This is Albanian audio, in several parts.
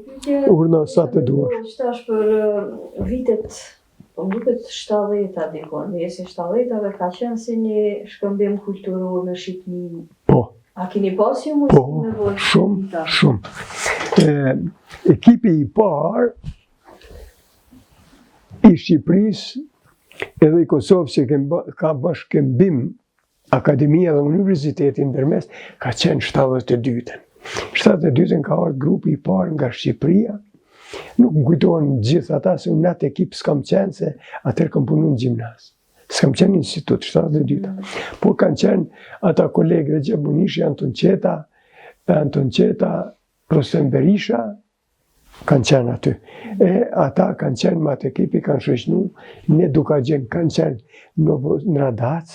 pyetje. Urna sa të duash. Shtash për vitet, po më duket 70-ta dikon, mesi 70-tave ka qenë si një shkëmbim kulturor në Shqipëri. Po. A keni pas ju muzikë në vojë? Shumë. Ekipi i parë i Shqipërisë edhe i Kosovës që ka bashkëmbim Akademia dhe Universiteti ndërmes ka qenë 72-ën. 72-ën ka ardhur grupi i parë nga Shqipëria. Nuk më kujtohen gjithë ata se unë atë ekip s'kam qenë se atër kam punu në gjimnaz. S'kam qenë në institut 72-ën. Por kanë qenë ata kolegë Recep Munishi, Anton Qeta, Rostem Berisha, kanë qenë aty. E ata kanë qenë me atë ekipi, kanë shoqënu, ne Dukagjen kanë qenë në Radac,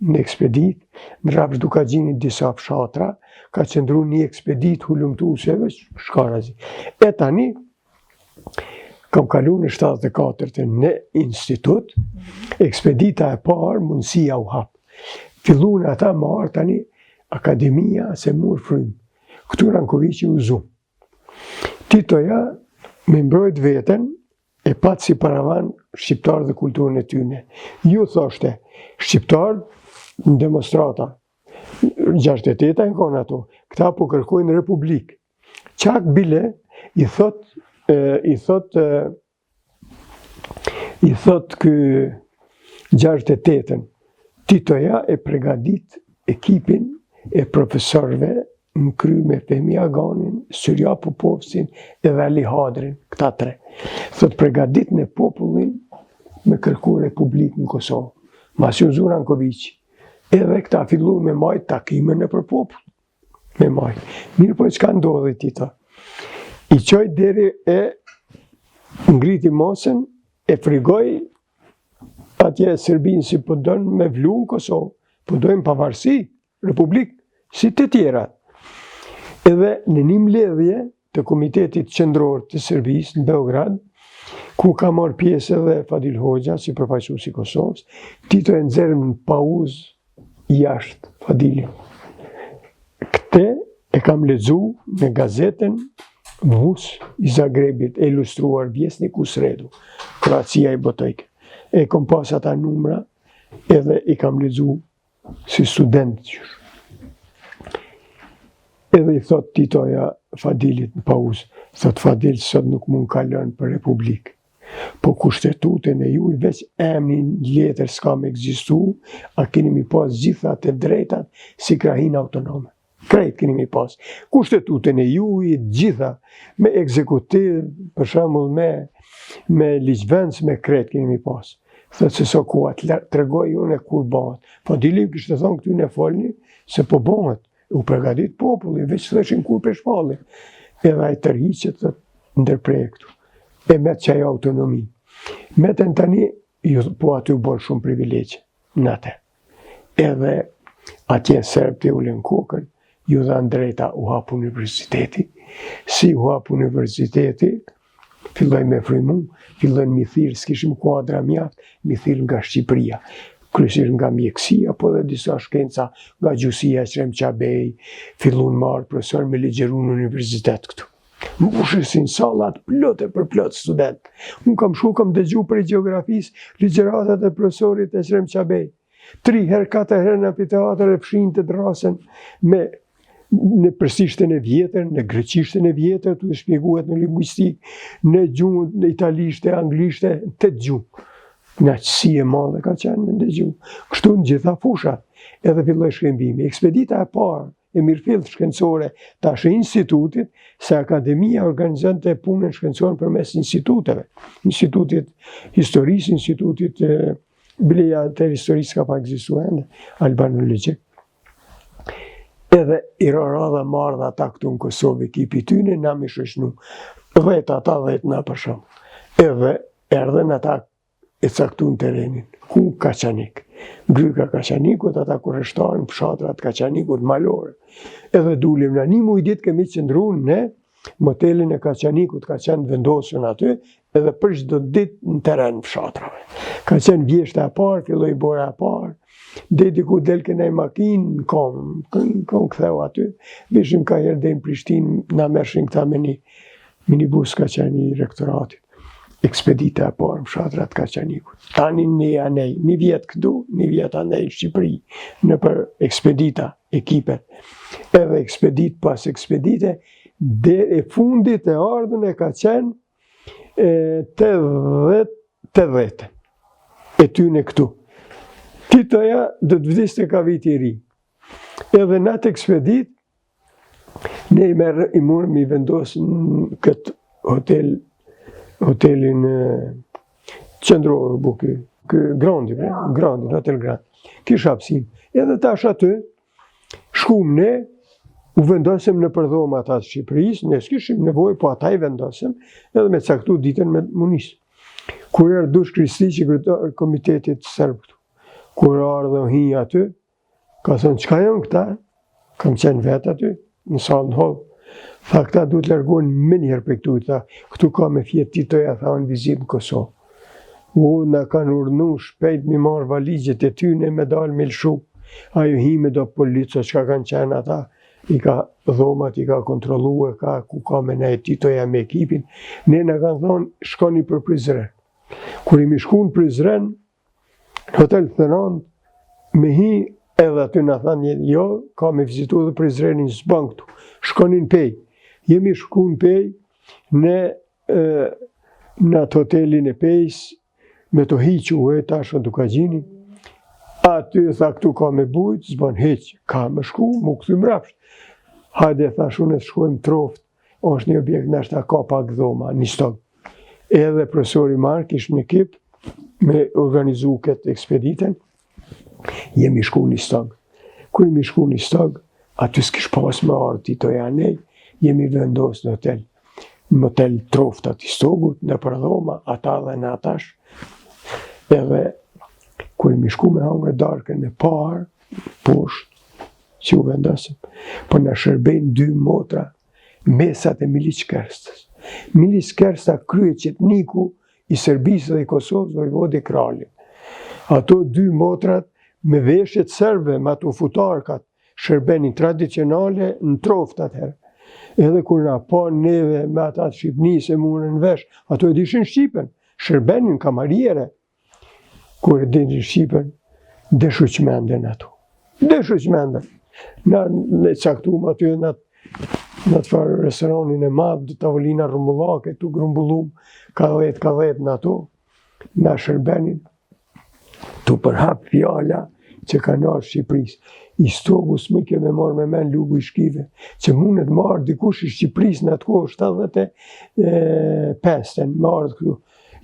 në ekspedit, në Rapsh Dukagjinit disa fshatra, ka qëndru një ekspedit hulumtuseve, shkarazi. E tani, kam kalu në 74 në institut, ekspedita e parë, mundësia u hapë. Fillu në ata marë tani Akademia se murë frymë. Këtu Rankoviqi u zumë. Titoja me mbrojt veten e patë si paravan shqiptarë dhe kulturën e tyne. Ju thoshte, shqiptarë në demonstrata, 68 në konë ato, këta po kërkojnë republikë. Qak bile, i thot kë 68-ën, Titoja e pregadit ekipin e profesorve në kry me Fehmi Aganin, Surja Popovsin edhe Ali Hadrin, këta tre. Thot pregadit në popullin me kërku republikë në Kosovë. Mas ju zu Rankoviqi. Edhe këta fillu me majtë takime në për popull. Me majtë. Mirë po që ka ndodhe Tito. I qoj deri e ngriti mosën, e frigoj atje Serbinë si po dojnë me vlu në Kosovë. Po dojnë pavarësi, republikë, si të tjera. Edhe në një mbledhje të Komitetit Qendror të Serbisë në Beograd, ku ka marrë pjesë edhe Fadil Hoxha si përfaqësues i Kosovës, Tito e nxerr në pauzë jashtë Fadilin. Këte e kam lexu në gazetën Vus i Zagrebit, e ilustruar Vjesnik u Sredu, Kroacia i Botojke. E kom pas ata numra edhe i kam lexu si student. Edhe i thot Titoja Fadilit në pauzë, thot Fadil sot nuk mund kalon për republikë. Po kushtetutën e ju i veç emnin letër s'ka me egzistu, a keni mi pas gjitha të drejtat si krahin autonome. Krejt keni mi pas. Kushtetutën e ju i gjitha me ekzekutiv, për shembull me ligjvendës, me krejt keni mi pas. Thot se so ku atë tregoj unë e kur bëhet. Fadili kishte thonë këty në folni se po bëhet. U pregadit populli, veç thëshin kur për shpalli. Edhe ai tërhiqet të ndërprej këtu. E me të qaj autonomi. Me të në tani, po aty u bon shumë privilegje në atë. Edhe atje Serb të ulen kokën, ju dhanë drejta u hap universiteti. Si u hap universiteti, filloj me frymu, filloj mi thirë, s'kishim kuadra mjaft, mi thirë nga Shqipëria. Kryesisht nga mjekësia, po dhe disa shkenca nga gjusia Srem Qabej, fillun marë profesor me ligjeru në universitet këtu. Mbushesin salat plotë për plot student. Unë kam dëgju për geografisë ligjeratat e profesorit e Srem Qabej. 3 herë, 4 herë në amfiteatër e fshin të drasen në persishtën e vjetër, në greqishtën e vjetër, të shpjeguhet në lingvistik, në gjuhë, në italishte, anglishte, 8 gjuhë. Në aqësi e madhe ka qenë me ndëgju. Kështu në gjitha fushat, edhe filloj shkëmbimi. Ekspedita e parë e mirëfill shkencore tash e institutit, se Akademia organizante punën shkencore përmes instituteve. Institutit historisë, institutit bleja të historisë ka pa egzistu ende, albanologjik. Edhe i rarada marrë ata këtu në Kosovë ekipi tyne, na mi shoqënu 10 ata 10 na për shumë. Edhe erdhen ata e caktun terenin, ku Kaçanik. Gryka Kaçanikut, ata kurreshtarën, fshatrat Kaçanikut, malore. Edhe dulim në një muj ditë kemi qëndru në motelin e Kaçanikut, ka qenë vendosën aty, edhe për çdo ditë në teren fshatrave. Ka qenë vjeshta e parë, filloi bora e parë, deti ku del kënej makinë, në kom këtheu aty, vishim ka herë dhe në Prishtinë, na mershin këta me një minibus ka qenë i rektoratit, ekspedita e parë Fshatrat Kaçanikut. Tani ne anej, një vjet këtu, një vjet anej në Shqipëri, në për ekspedita, ekipet, edhe ekspedit pas ekspedite, dhe e fundit e ardhën e ka qenë 80 e tyne këtu. Titoja do të vdiste ka viti i ri. Edhe në atë ekspedit, ne i morëm i vendosën këtë hotelin qendror, Grandi, hotel Grand. Kisha hapësim. Edhe tash aty, shkum ne, u vendosëm në përdhoma ata të Shqipërisë, ne s'kishim nevojë, po ata i vendosëm, edhe me caktu ditën me munis. Kur erë Dush Kristiqi, kryetar komitetit serb këtu, kur ardhe o hinja aty, ka thënë, çka janë këta? Kam qenë vetë aty, në salë në hol. Tha, këta du të largohen më njëherë për këtu, tha, këtu ka me fjetë Titoja, tha, në vizit në Kosovë. Na kanë urnu shpejt mi marë valigjet e tyne me dalë me lëshu. Ajo hime do polico, çka kanë qenë ata, i ka dhomat, i ka kontrolu ku ka me ne Titoja me ekipin. Ne në kanë thonë, shkoni për Prizren. Kur imi shku në Prizren, hotel Thënand, me hi edhe aty në thanë, jo, ka me vizitu dhe Prizrenin s'ban këtu. Shkoni në Pej. Jemi shku në Pej, në atë hotelin e Pejs, me të hiqu e tashën të Kagjini. Aty tha këtu ka me bujt, s'ban heq, ka me shku, mu këthy mrapsht. Hajde, thash unë të shkojmë troft, është një objekt nështë ka pak dhoma, një stog. Edhe profesori Mark ishtë në ekip me organizu këtë ekspediten, jemi shku një stog. Kur jemi shku një stog, aty s'kish pas me ardhë Titoja nej, jemi vendos në hotel. Në hotel troft ati stogut, në përdhoma, ata dhe në atash. Edhe kur jemi shku me hangre darkën e parë, poshtë, që u vendosëm, për në shërbejnë 2 motra, mesat e Miliç Kerstës. Miliç Kersta krye qetniku i Serbisë dhe i Kosovës, vojvodi Kralin. Ato 2 motrat me veshjet serbe, me ato futarkat, shërbenin tradicionale në troft atëherë. Edhe kur na pa neve me ata të Shqipnisë e murën vesh, ato e dishin Shqipen, shërbenin kamariere. Kur e dishin Shqipen, deshu qmenden ato. Deshu qmenden. Në caktuam aty në atë farë restoranin e madhë, tavolina rumullake, tu grumbullum, ka 10 në ato, në shërbenin, tu përhap fjalla që ka nërë Shqipëris. I stogus më keme marrë me men lugu i shkive, që mundet marrë dikush i Shqipëris në atë kohë 75-ën, marrë këtu.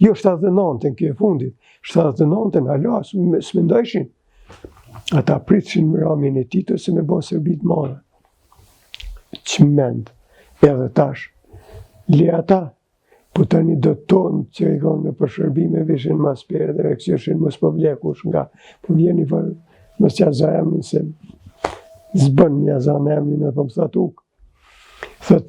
Jo 79-ën kjo e fundit, 79-ën hala, s'mendojshin. Ata pritshin më ramin e Tito se me bo Serbit madhe. Qmend, edhe tash, le ata, po tani do të tonë që i konë në përshërbime vishin mas pere dhe veksjëshin mos po vlekush nga, po vjeni për mos qa za emnin se zbën mja za në emnin dhe po më thot uk. Thot,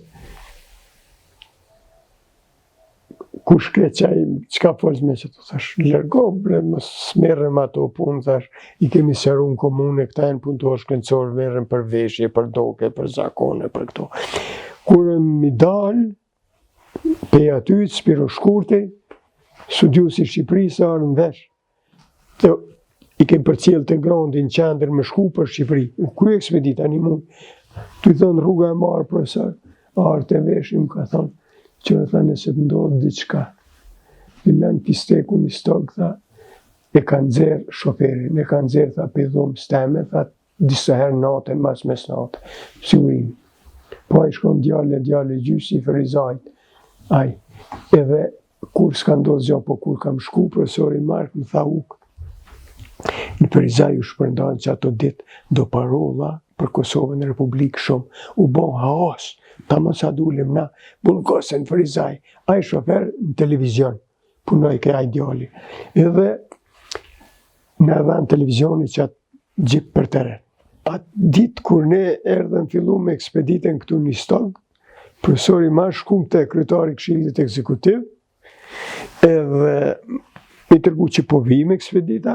kush ke qaj, qka folës me që të thash, lërgo, bre, mos smerrem ato punë, thash, i kemi sëru në komune, këta e në punë të shkëndësor, verën për veshje, për doke, për zakone, për këto. Kur mi dalë, pe aty, Spiro Shkurti, studiusi Shqipërisë, arë në vesh. I kemi për cilë të Grandi në qendër me shku për Shqipëri. U kry ekspedita një mund. Tu i thënë rruga e marë, profesor, arë të veshim, ka thënë, që në thënë se të ndodhë diqka. I lënë pisteku një stokë, tha, e kanë dzerë shoferin, e kanë dzerë, tha, për dhomë steme, tha, disa herë natë, mas mes natë, sigurin. Po i shkon djale gjysi i Ferizajt, aj, edhe kur s'ka ndodhë zjo, po kur kam shku, profesori Mark më tha uk, në Ferizaj u shpërndan që ato dit do parola për Kosovën e Republikë shumë, u bon haos, ta më sa dullim na, bulgosën Ferizaj, a i shofer në televizion, punoj ke a i djali. Edhe në edhe në televizioni që atë gjip për teren. Atë ditë kur ne erdhëm fillu me ekspeditën këtu një stog, profesori ma shkum të kryetari Këshillit Ekzekutiv, edhe i tërgu që po vim ekspedita,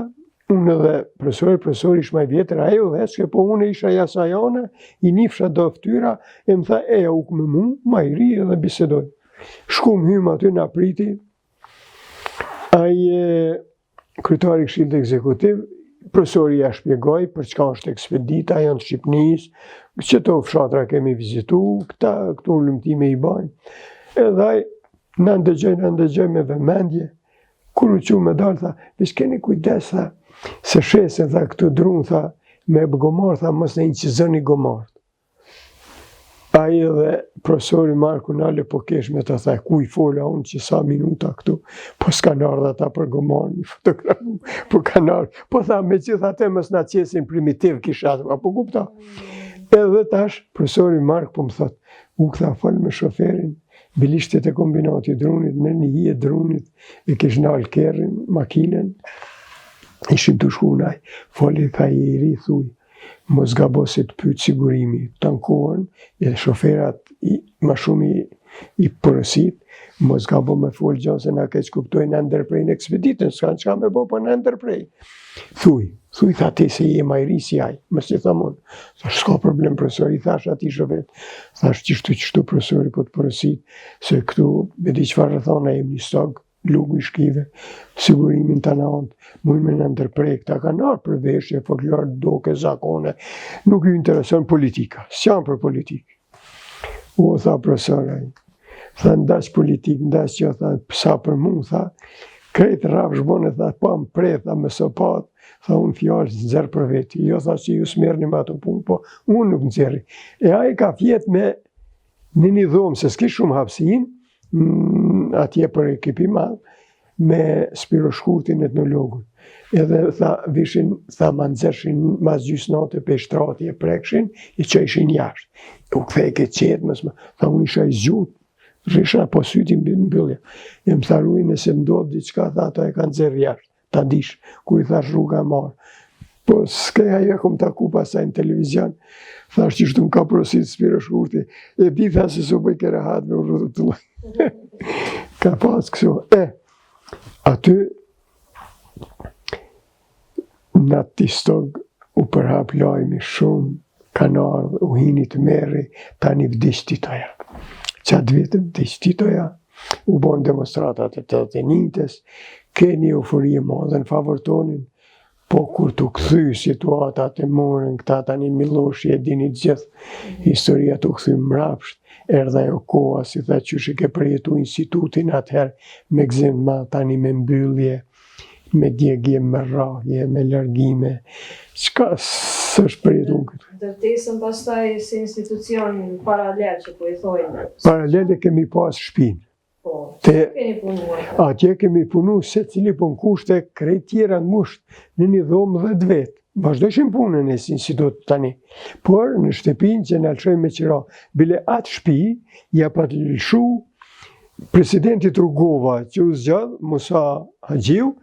unë edhe profesori ish maj vjetër, ajo dhe s'ke po unë isha jasajane, i nifsha do ftyra, e më tha, u me mu, ma i ri edhe bisedoj. Shkum hym aty na priti, ai kryetari i Këshillit Ekzekutiv, profesori ja shpjegoi për çka është ekspedita, janë të Shqipënisë, çeto fshatra kemi vizitu, këtu lumtime i bajnë. Edhe ai na ndëgjoj me vëmendje. Kur u qu me dalë, tha, veç keni kujdes, tha, se shesin, tha, këtu drunë, tha, me gomar, tha, mos në inqizoni gomar. Ai edhe profesori Marku nale po kesh me të tha, ku i fola unë që sa minuta këtu, po s'kan ardha ta për gomar, një fotografu, po kan ardhë, po tha, me gjitha te mos na qesin primitiv kisha, po kupta. Edhe tash, profesori Mark po më thot, u këtha fol me shoferin, bilishtet e kombinati drunit, në një hije drunit, e kish nalë kerrin, makinen, ishim të shkunaj, foli ka i ri, thuj, mos gabo se të pytë sigurimi, tankohen, e shoferat ma shumë i përësit, mos gabo me folë gjonë se na keq kuptojnë në ndërprej në ekspeditën, s'kan qka me bo për në ndërprej. Thuj, tha ti se je ma i ri si aj, mës që thamon. Thash, s'ka problem profesori, thash ati shovet. Thash, qështu profesori po të përësit, se këtu, me di qëfar rëthana, jem një stag, lugu i shkive, sigurimin të naont, mujnë me në ndërprej, këta ka nërë për veshje, folklor, doke, zakone, nuk ju intereson politika, s'jam për politikë. U, tha profesori, tha, ndash politik, ndash që, tha, pësa për mu, tha, krejtë rafë shbone, tha, pa më prej, tha, me sopat, tha, unë fjallë nëzërë për veti. Jo, tha, që ju s'merë një matë punë, po unë nuk nëzërë. E aje ka fjetë me një dhomë, se s'ki shumë hapsin, atje për ekipi madhë, me Spiro Shkurtin etnologun. Edhe, tha, vishin, tha, ma nëzërshin, mas gjysnate pe shtrati e prekshin, i që ishin jashtë. U kthej ke qetë, tha, unë isha i zgjutë, rrisha po sytin mbyllja. Jem tharuj nëse ndodhë diçka, tha ato e kanë zerë jashtë, ta dish, kur i thash rruga marë. Po s'kej ajo kom taku pasaj në televizion, thash që shtu më ka prosit Spiro Shkurti, e di tha se su bëj kere hatë me urrë të lë. Ka pas këso. Aty, në atë stog u përhap lajmi shumë, kanë ardhë, u hinit meri, tani vdishti toja. Qatë vetëm të shtitoja, u bon demonstratat e të të njëtes, keni euforie madhe në favor tonin, po kur të këthy situatat e morën, këta tani Miloshi e dinit gjithë, historia të këthy mrapsht, erdha jo koha, si tha që ke përjetu institutin atëherë, me gzim ma tani me mbyllje, me djegje, me rrahje, me largime, qka s'është përjetu në këtë. Dërtesën pastaj si institucionin paralel që po i thojnë. Paralel e kemi pas shpinë. Po, që keni punuar? Atje kemi punu se cili pun kushte krejt tjera ngusht në një dhomë 10 vetë. Vazhdojshim punën e si institut tani. Por në shtëpin që në alëshoj me qira, bile atë shpi, ja pa të lëshu presidentit Rugova që u zgjadh, Musa Haxhiu,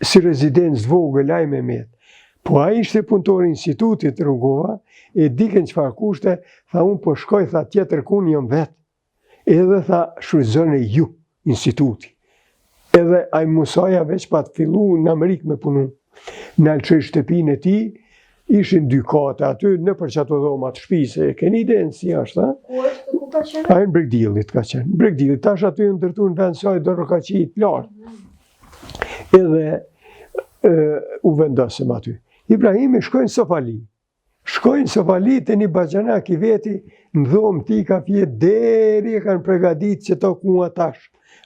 si rezidencë vogël ai Mehmet. Po a ishte punëtor institutit Rugova, e diken qëfar kushte, tha unë po shkoj, tha tjetër kun jam vetë. Edhe tha shfrytëzoni ju instituti. Edhe ai Musaja veç pa të fillu në Amerikë me punu. Në alçoj shtëpinë e tij, ishin 2 kate aty në për çato dhoma të shtëpisë. Keni idenë si është, ha? Ku është, ku ka qenë? Ai në Bregdillit ka qenë. Bregdillit tash aty u ndërtuan vend saj dorëkaqit lart. Edhe u vendosëm aty. Ibrahimi shkojnë Sofali. Shkojnë Sofali të një bajanak i veti, në dhomë ti ka fjetë, deri e kanë pregadit që to ku atash.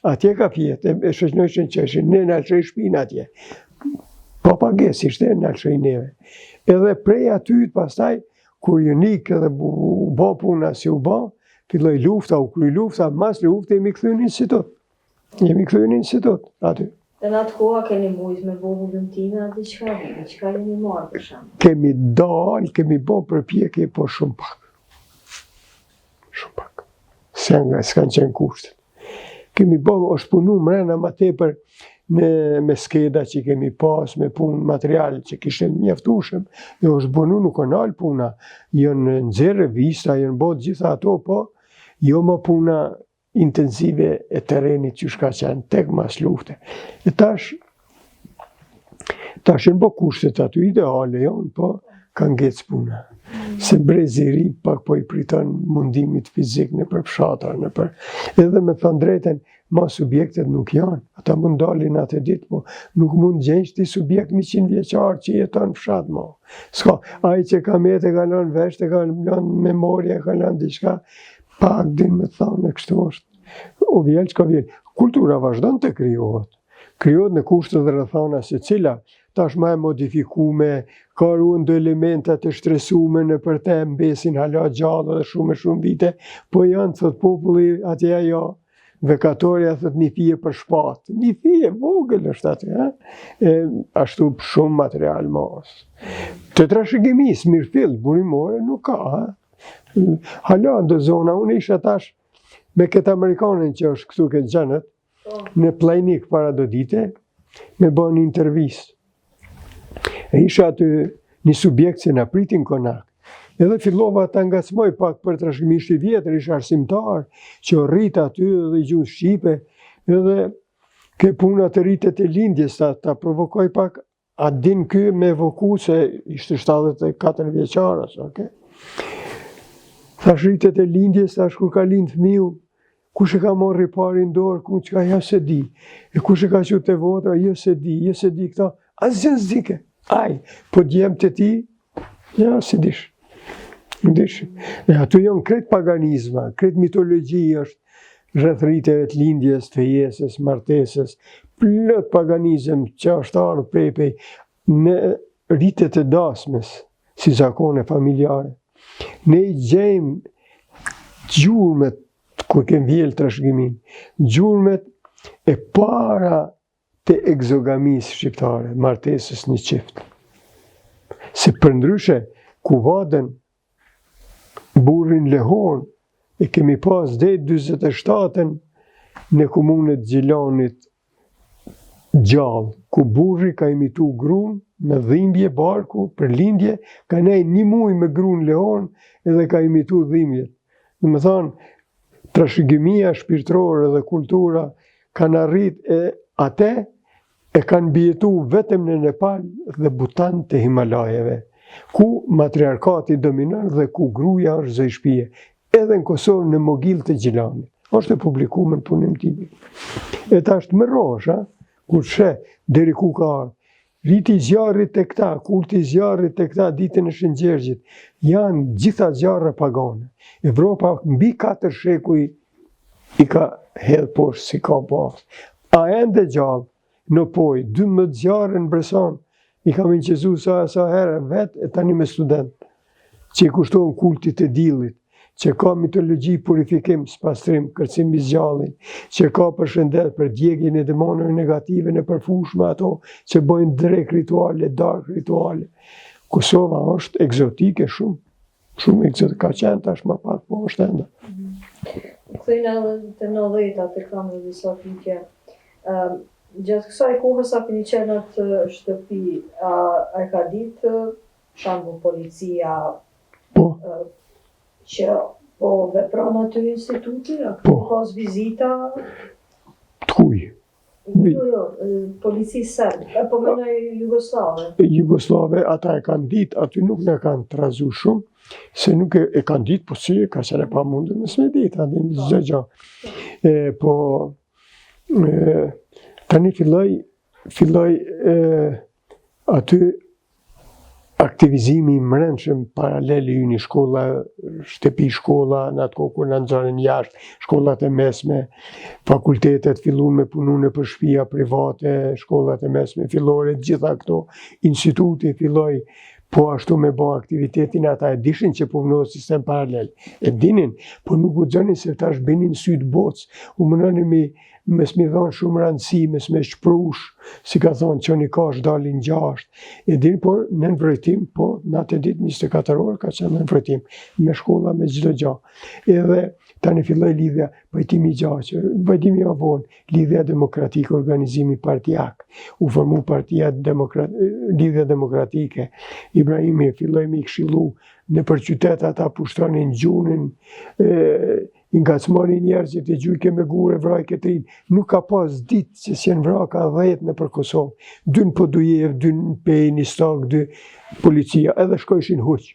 Atje ka fjetë, e shëqnojshën qeshin, ne në alëshoj shpinë atje. Po pages ishte në alëshoj neve. Edhe prej atyt pastaj, kur junik edhe bo puna si u bo, filloj lufta, u kry lufta, mas lufta jemi këthy një institut. Jemi këthy një institut aty. Dhe në atë koha keni mujt me bo vullumtina, diqka jeni marrë për shumë? Kemi dalë, kemi bo përpjekje, po shumë pak. Shumë pak. S'kanë qenë kushtet. Kemi bo, është punu mrena ma tepër me skeda që kemi pas, me punë material që kishtë mjaftushëm, dhe është bonu nuk o nalë puna. Jënë nëzirë revista, jënë bo gjitha ato, po jo ma puna intensive e terenit që shka qenë tek mas lufte. E tash në bo kushtet aty ideale jonë, po ka ngec puna. Se brezi i ri pak po i priton mundimit fizik në për fshatar, edhe me thënë drejten, ma subjektet nuk janë. Ata mund dalin atë ditë, po nuk mund gjenjë ti subjekt 100 vjeçar që jeton fshat ma. Ska, ai që ka mete, ka lënë vesh, ka lënë memorie, ka lënë diçka, pak din me thënë e kështu është. O vjel që ka vjel. Kultura vazhdon të krijohet. Krijohet në kushte dhe rrethana se cila tashmë e modifikume, ka ruan elemente të shtresume në për te mbesin hala gjallë dhe shumë vite, po janë, thot populli, atje ajo, vekatorja, thot një fije për shpatë. Një fije vogël është aty, ashtu shumë material mos. Të trashëgimis, mirëfill, burimore, nuk ka. Hala në zona, unë isha tash me këtë Amerikanin që është këtu këtë gjenët, në Plajnik para do dite, me bën një intervistë. E isha aty një subjekt që në pritin konak. Edhe fillova të ngacmoj pak për trashëgimisht i vjetër, isha arsimtar, që rrit aty dhe gjuhë Shqipe, edhe ke puna të rritet e lindjes, ta provokoj pak, a din ky me evoku se ishte 74 vjeqarës, okay? Thash rritet e lindjes, thash kur ka lind fëmiu, kush e ka morri pari në dorë, ku që ka ja se di, e kush e ka qut e votra, jo se di këta, asgjë s'dike. Aj, po djemë të ti, ja, si dish. E aty janë kret paganizma, kret mitologji është rreth rritjeve të lindjes, të fejesës, martesës, plot paganizëm që është ardhur prej në rritjet e dasmes, si zakone familjare. Ne i gjejmë gjurmet, kur kem vjel trashëgimin, gjurmet e para të egzogamisë shqiptare, martesës një qift. Se përndryshe, ku vadën burrin Lehon, e kemi pas dhe 27-ën në komunët Gjilanit gjallë, ku burri ka imitu grun në dhimbje barku për lindje, ka nej 1 muaj me grun Lehon edhe ka imitu dhimbje. Dhe me thanë, trashëgimia shpirtërore dhe kultura kanë arrit e ate e kanë bjetu vetëm në Nepal dhe Butan të Himalajeve, ku matriarkati dominon dhe ku gruaja është zë shtëpie. Edhe në Kosovë në Mogil të Gjilanit. Është e publikuar në punim tim. E tash të mërosh, kur she deri ku ka ardhur. Riti zjarrit të këta, kulti zjarrit të këta ditën e Shëngjergjit, janë gjitha zjarra pagane. Evropa mbi 4 shekuj i ka hedhë poshtë si ka pas. A ende gjallë, në poj, 12 zjarë në Breson, i kam inqezu sa herë vetë e tani me student, që i kushtohen kultit e dillit, që ka mitologji purifikim, spastrim, kërcim i zgjallin, që ka përshëndet për djegjen e demonëve negative në përfushme ato, që bëjnë drek rituale, dark rituale. Kosova është egzotike shumë egzotike, ka qenë tash ma pak, po është enda. Këthejnë edhe të 90-ta të kam dhe disa pyetje. Gjatë kësaj kohës a keni qenë atë shtëpi, a ka ditë shambu policia që po vepron aty instituti, a ka pas vizita? T'kuj? Jo, polici serbe, po mënoj Jugoslave. Jugoslave, ata e kanë ditë, aty nuk ne kanë trazu shumë, se nuk e kanë ditë, po si, ka qene pa mundur me s'me ditë, atë në zëgja. Po, tani filloj aty aktivizimi i mrenshëm paralel i një shkolla, shtëpi shkolla, në atë kohë kur në nxarën jashtë, shkollat e mesme, fakultetet fillun me punu në për shtëpia private, shkollat e mesme fillore, gjitha këto instituti filloj po ashtu me bo aktivitetin, ata e dishin që punojnë sistem paralel. E dinin, po nuk u gjënin se tash binin sytë bocë, u mënoni me s'mi thonë shumë rëndësi, me s'me shprush, si ka thonë që një kash dalin 6. E din, por në nënvrojtim, po në atë ditë 24 orë ka qenë në nënvrojtim, me shkolla, me gjithë gjë. Edhe tani filloj lidhja, pajtimi gjaqë, pajtimi avon, lidhja demokratike, organizimi partijak, u formu partija lidhja demokratike, Ibrahimi filloj me i këshillu në për qytet ata pushtonin gjunin, i ngacmoni njerëzit e gjujke me gure, vraj këtërin. Nuk ka pas ditë që s'jen vra ka 10 në për Kosovë. 2 në Podujev, 2 në Pejë, 1 Stak, 2 policia, edhe shkojshin huq.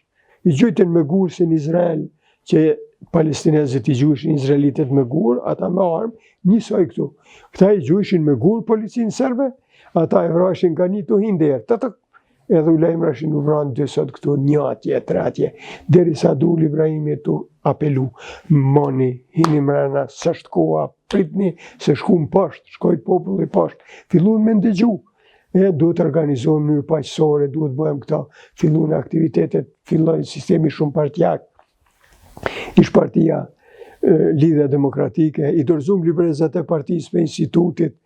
I gjujten me gurë se në Izrael, që palestinezët i gjujshin izraelitet me gurë, ata me armë, njësoj këtu. Këta i gjujshin me gurë policinë serbe, ata e vrashin nga një të hinderë, edhe u lejmërashin u vranë 2 sot këtu, 1 atje, 3 atje, deri sa dul Ibrahimi të apelu, moni, hini mrena, s'është koha, pritni, se shku më poshtë, shkoj populli poshtë, fillun me ndëgju, duhet organizohen në mënyrë paqësore, duhet bëhem këta, fillun aktivitetet, fillojnë sistemi shumë partijak, ish partia Lidhja Demokratike, i dorëzum librezat e partisë me institutit,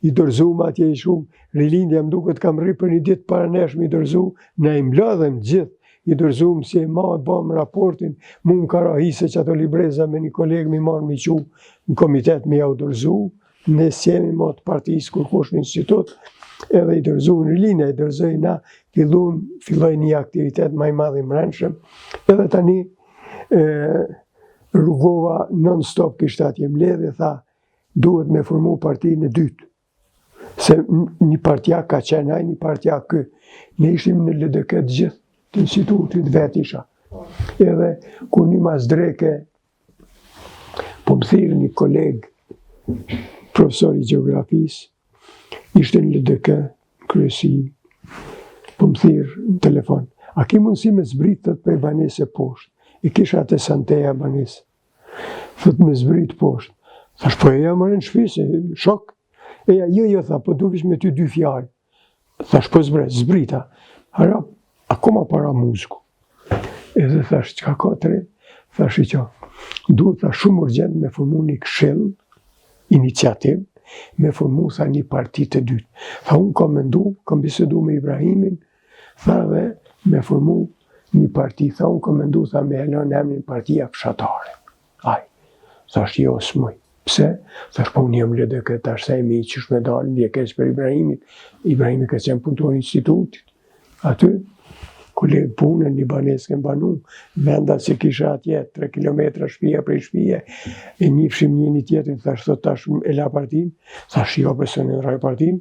i dorëzum atje i shumë, rilindja më duket kam rri për një ditë para nesh me i dorëzum, ne i mblodhem gjithë, i dorëzum si e ma e bëm raportin, mu më karahise që ato libreza me një kolegë mi marë mi qu në komitet me ja u dorëzum, ne s'jemi ma të partisë kur kush në institut, edhe i dorëzum rilindja, i dorëzoj na, filloj një aktivitet ma i madhi mrenshëm, edhe tani, rrugova non-stop kishtë atje mledhe, tha, duhet me formu partinë e dytë. Se një partija ka qenë aj, një partija kë. Ne ishim në LDK gjithë, të institutit vetë isha. Edhe, ku një mas dreke, po më thirë një kolegë, profesor i geografisë, ishte në LDK, kryesi, po më thirë në telefon. A ki mundësi me zbritët për banese poshtë? I kisha të Santeja banesë. Thët me zbrit poshtë. Thash, po e ja më në shpise, shok. Eja, jo, tha, po du vish me ty 2 fjalë. Thash, po zbrita. Hara, akoma para muzku. Edhe thash, qka ka 3? Thash, i qa, duhet tha shumë urgjent me formu një këshill, iniciativ, me formu tha një parti të dytë. Tha, unë kam mendu, kam bisedu me Ibrahimin, tha dhe me formu një parti, tha, unë kam mendu, tha, me elon emrin partia fshatare. Aj, thash, jo, s'moj. Pse? Thash, po unë jem LDK, tash se e mi qysh me dalë, ndje keq për Ibrahimit. Ibrahimi ka qenë punëtor në institutit. Aty, kolegë punën, libanes kem banu, venda se kisha atje, 3 kilometra shpia prej shpije, e njifshim një tjetër, thash, thot, tash e la partin, thash, jo, pëse në raj partin.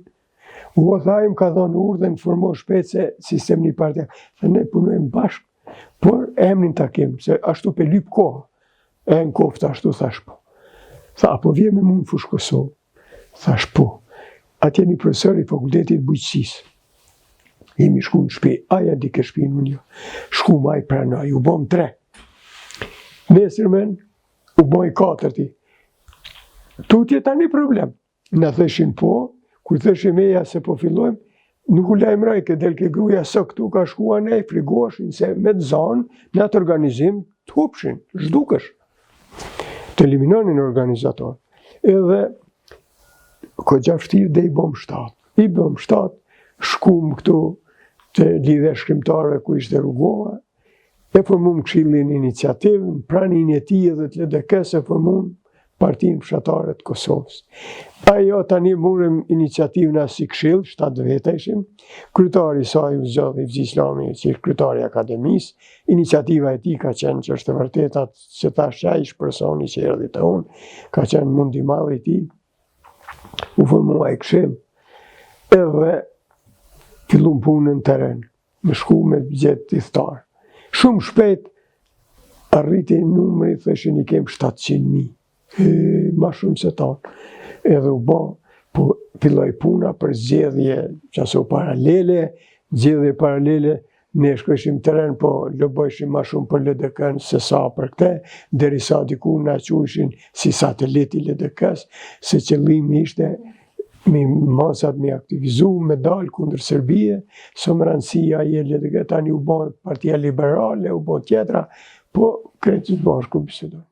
U thajmë ka dhonë urdhën, formo shpejt se sistem një partija. Tha, ne punojmë bashkë, por emnin ta kemë, se ashtu pe lyp kohë. E në koftë ashtu, thash po. Tha, apo vje me mund fush Kosovë? Thash po. Atje një profesor i fakultetit bujqësisë. Jemi shku në shpi, aja di ke shpi në një. Shku ma i pranaj, u bom 3. Nesërmen, u bom 4. Tutje ta një problem. Në thëshin po, kur thëshin meja se po fillojmë, nuk u lajmë rajke, del ke gruja së këtu ka shkua nej, frigoshin, se me të zanë, në atë organizim, të hupshin, zhdukësh. Të eliminonin organizator. Edhe, ko gjafshtir dhe i bom 7. I bom 7, shkum këtu të lidhe shkrimtarve ku ishte rrugova, e formum këshillin iniciativën, pranin e ti edhe të LDK se formum partinë fshatare të Kosovës. Ajo tani murëm iniciativën si këshill, 7 veta ishim, kryetari saj u zgjodhi Fëzi Islami, që është kryetari akademisë, iniciativa e tij ka qenë që është e vërtetat që thash ai ish personi që erdhi te unë, ka qenë mundi i madh i tij. U formua ai këshill. Edhe fillum punën në teren, me shku me gjetë thtar. Shumë shpejt arriti numri, thëshin i kem 700.000. Ma shumë se tonë. Edhe u bo, po filloj puna për zgjedhje qaso paralele, ne shkojshim teren, po lëbojshim ma shumë për LDK-n se sa për këte, deri sa diku na quishin si sateliti LDK-s, se qëllimi ishte me masat me aktivizu, me dalë kundër Serbije, së më rëndësia je LDK, tani u bo partia liberale, u bo tjetra, po kretë që të bashku bisedojnë.